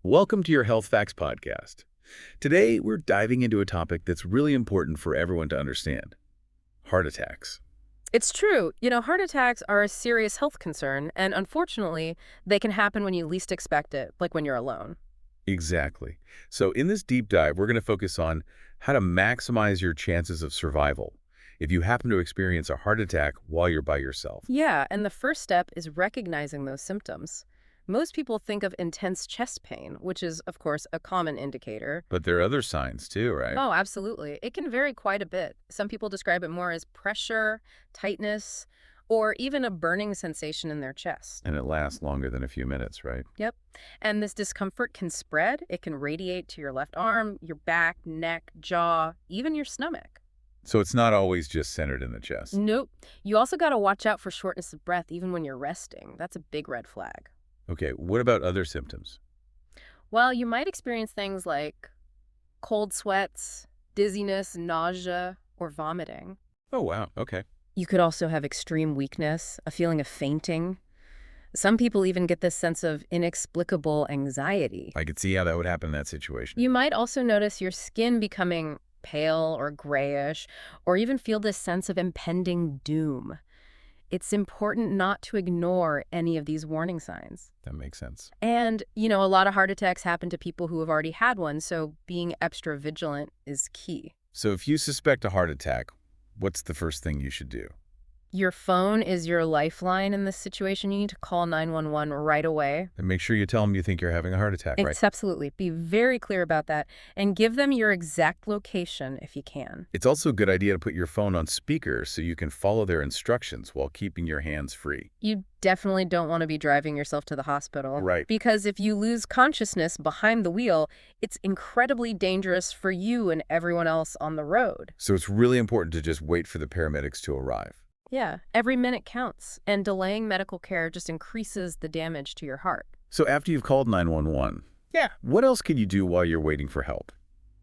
Welcome to your Health Facts podcast. Today, we're diving into a topic that's really important for everyone to understand: heart attacks. It's true. Heart attacks are a serious health concern, and unfortunately, they can happen when you least expect it, like when you're alone. Exactly. So, in this deep dive, we're going to focus on how to maximize your chances of survival if you happen to experience a heart attack while you're by yourself. Yeah, and the first step is recognizing those symptoms. Most people think of intense chest pain, which is, of course, a common indicator. But there are other signs too, right? Oh, absolutely. It can vary quite a bit. Some people describe it more as pressure, tightness, or even a burning sensation in their chest. And it lasts longer than a few minutes, right? Yep. And this discomfort can spread. It can radiate to your left arm, your back, neck, jaw, even your stomach. So it's not always just centered in the chest. Nope. You also got to watch out for shortness of breath even when you're resting. That's a big red flag. Okay, what about other symptoms? Well, you might experience things like cold sweats, dizziness, nausea, or vomiting. Oh, wow. Okay. You could also have extreme weakness, a feeling of fainting. Some people even get this sense of inexplicable anxiety. I could see how that would happen in that situation. You might also notice your skin becoming pale or grayish, or even feel this sense of impending doom. It's important not to ignore any of these warning signs. That makes sense. And, a lot of heart attacks happen to people who have already had one, so being extra vigilant is key. So if you suspect a heart attack, what's the first thing you should do? Your phone is your lifeline in this situation. You need to call 911 right away. And make sure you tell them you think you're having a heart attack, right? It's absolutely. Be very clear about that and give them your exact location if you can. It's also a good idea to put your phone on speaker so you can follow their instructions while keeping your hands free. You definitely don't want to be driving yourself to the hospital. Right. Because if you lose consciousness behind the wheel, it's incredibly dangerous for you and everyone else on the road. So it's really important to just wait for the paramedics to arrive. Yeah, every minute counts, and delaying medical care just increases the damage to your heart. So after you've called 911, what else can you do while you're waiting for help?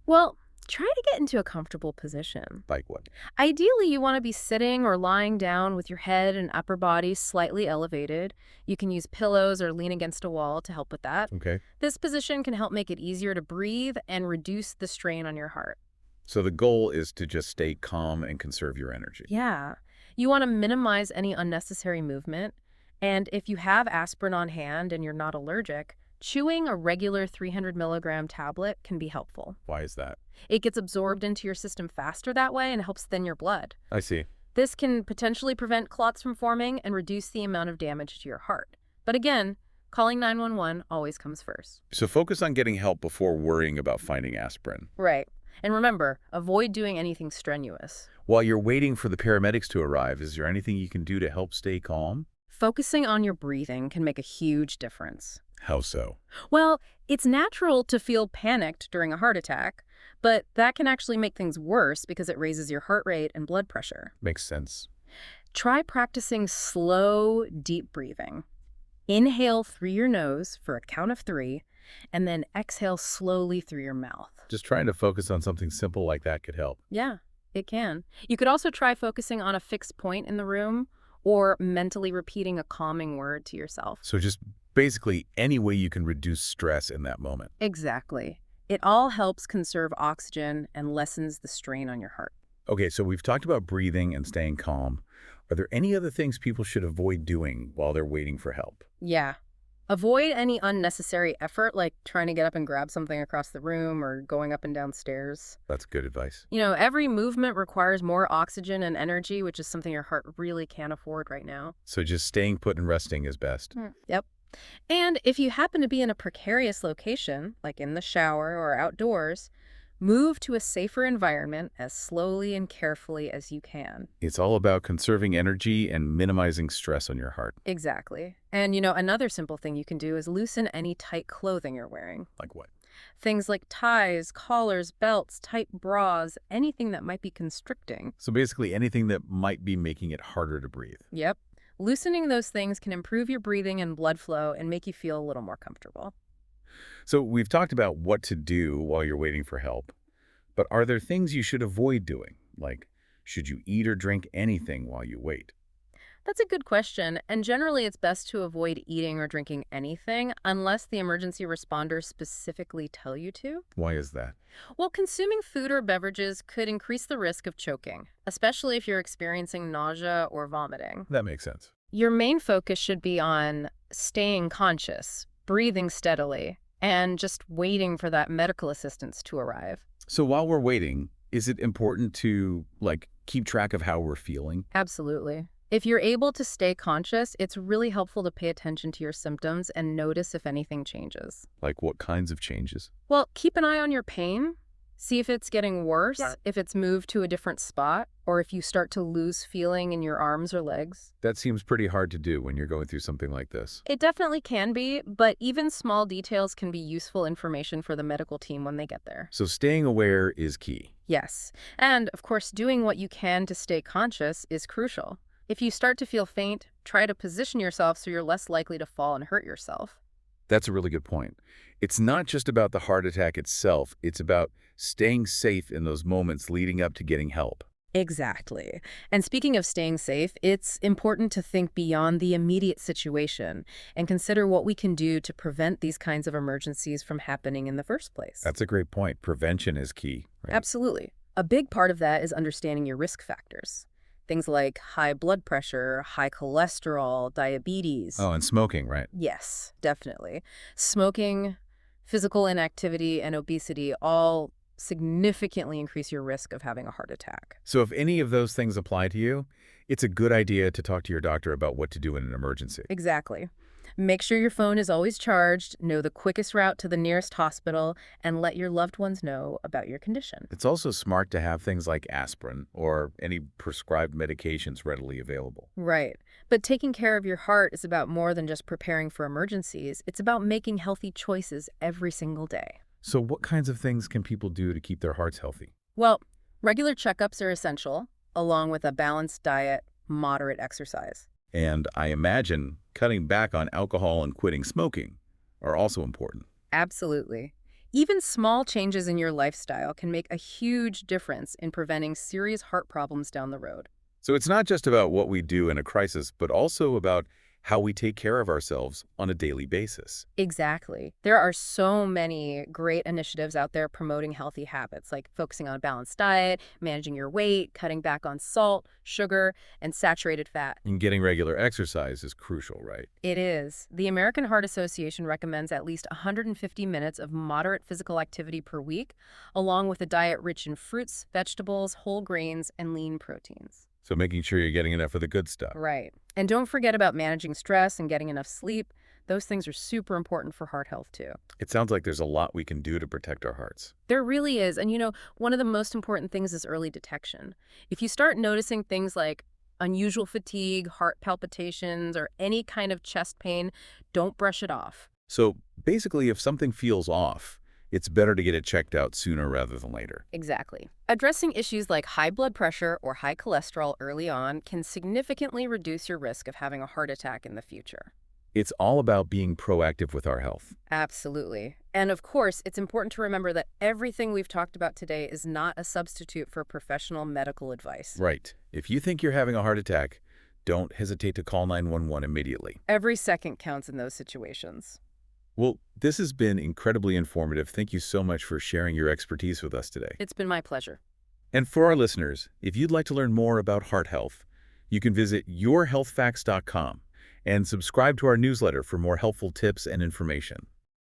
Well, try to get into a comfortable position. Like what? Ideally, you want to be sitting or lying down with your head and upper body slightly elevated. You can use pillows or lean against a wall to help with that. Okay. This position can help make it easier to breathe and reduce the strain on your heart. So the goal is to just stay calm and conserve your energy. Yeah. You want to minimize any unnecessary movement. And if you have aspirin on hand and you're not allergic, chewing a regular 300 milligram tablet can be helpful. Why is that? It gets absorbed into your system faster that way and helps thin your blood. I see. This can potentially prevent clots from forming and reduce the amount of damage to your heart. But again, calling 911 always comes first. So focus on getting help before worrying about finding aspirin. Right. And remember, avoid doing anything strenuous. While you're waiting for the paramedics to arrive, is there anything you can do to help stay calm? Focusing on your breathing can make a huge difference. How so? Well, it's natural to feel panicked during a heart attack, but that can actually make things worse because it raises your heart rate and blood pressure. Makes sense. Try practicing slow, deep breathing. Inhale through your nose for a count of 3, and then exhale slowly through your mouth. Just trying to focus on something simple like that could help. Yeah, it can. You could also try focusing on a fixed point in the room or mentally repeating a calming word to yourself. So just basically any way you can reduce stress in that moment. Exactly. It all helps conserve oxygen and lessens the strain on your heart. Okay, so we've talked about breathing and staying calm. Are there any other things people should avoid doing while they're waiting for help? Yeah. Avoid any unnecessary effort like trying to get up and grab something across the room or going up and down stairs. That's good advice. Every movement requires more oxygen and energy, which is something your heart really can't afford right now. So just staying put and resting is best. Yep. And if you happen to be in a precarious location, like in the shower or outdoors, move to a safer environment as slowly and carefully as you can. It's all about conserving energy and minimizing stress on your heart. Exactly. And another simple thing you can do is loosen any tight clothing you're wearing. Like what? Things like ties, collars, belts, tight bras, anything that might be constricting. So basically anything that might be making it harder to breathe. Yep. Loosening those things can improve your breathing and blood flow and make you feel a little more comfortable. So we've talked about what to do while you're waiting for help, but are there things you should avoid doing? Like, should you eat or drink anything while you wait? That's a good question, and generally it's best to avoid eating or drinking anything unless the emergency responders specifically tell you to. Why is that? Well, consuming food or beverages could increase the risk of choking, especially if you're experiencing nausea or vomiting. That makes sense. Your main focus should be on staying conscious, breathing steadily, and just waiting for that medical assistance to arrive. So while we're waiting, is it important to, like, keep track of how we're feeling? Absolutely. If you're able to stay conscious, it's really helpful to pay attention to your symptoms and notice if anything changes. Like what kinds of changes? Well, keep an eye on your pain. See if it's getting worse, Yeah. if it's moved to a different spot, or if you start to lose feeling in your arms or legs. That seems pretty hard to do when you're going through something like this. It definitely can be, but even small details can be useful information for the medical team when they get there. So staying aware is key. Yes. And, of course, doing what you can to stay conscious is crucial. If you start to feel faint, try to position yourself so you're less likely to fall and hurt yourself. That's a really good point. It's not just about the heart attack itself, it's about staying safe in those moments leading up to getting help. Exactly. And speaking of staying safe, it's important to think beyond the immediate situation and consider what we can do to prevent these kinds of emergencies from happening in the first place. That's a great point. Prevention is key, right? Absolutely. A big part of that is understanding your risk factors. Things like high blood pressure, high cholesterol, diabetes. Oh, and smoking, right? Yes, definitely. Smoking, physical inactivity, and obesity all significantly increase your risk of having a heart attack. So if any of those things apply to you, it's a good idea to talk to your doctor about what to do in an emergency. Exactly. Make sure your phone is always charged, know the quickest route to the nearest hospital, and let your loved ones know about your condition. It's also smart to have things like aspirin or any prescribed medications readily available. Right. But taking care of your heart is about more than just preparing for emergencies. It's about making healthy choices every single day. So what kinds of things can people do to keep their hearts healthy? Well, regular checkups are essential, along with a balanced diet, moderate exercise. And I imagine cutting back on alcohol and quitting smoking are also important. Absolutely. Even small changes in your lifestyle can make a huge difference in preventing serious heart problems down the road. So it's not just about what we do in a crisis, but also about how we take care of ourselves on a daily basis. Exactly. There are so many great initiatives out there promoting healthy habits, like focusing on a balanced diet, managing your weight, cutting back on salt, sugar, and saturated fat. And getting regular exercise is crucial, right? It is. The American Heart Association recommends at least 150 minutes of moderate physical activity per week, along with a diet rich in fruits, vegetables, whole grains, and lean proteins. So making sure you're getting enough of the good stuff. Right. And don't forget about managing stress and getting enough sleep. Those things are super important for heart health, too. It sounds like there's a lot we can do to protect our hearts. There really is. And one of the most important things is early detection. If you start noticing things like unusual fatigue, heart palpitations, or any kind of chest pain, don't brush it off. So basically, if something feels off, it's better to get it checked out sooner rather than later. Exactly. Addressing issues like high blood pressure or high cholesterol early on can significantly reduce your risk of having a heart attack in the future. It's all about being proactive with our health. Absolutely. And of course, it's important to remember that everything we've talked about today is not a substitute for professional medical advice. Right. If you think you're having a heart attack, don't hesitate to call 911 immediately. Every second counts in those situations. Well, this has been incredibly informative. Thank you so much for sharing your expertise with us today. It's been my pleasure. And for our listeners, if you'd like to learn more about heart health, you can visit yourhealthfacts.com and subscribe to our newsletter for more helpful tips and information.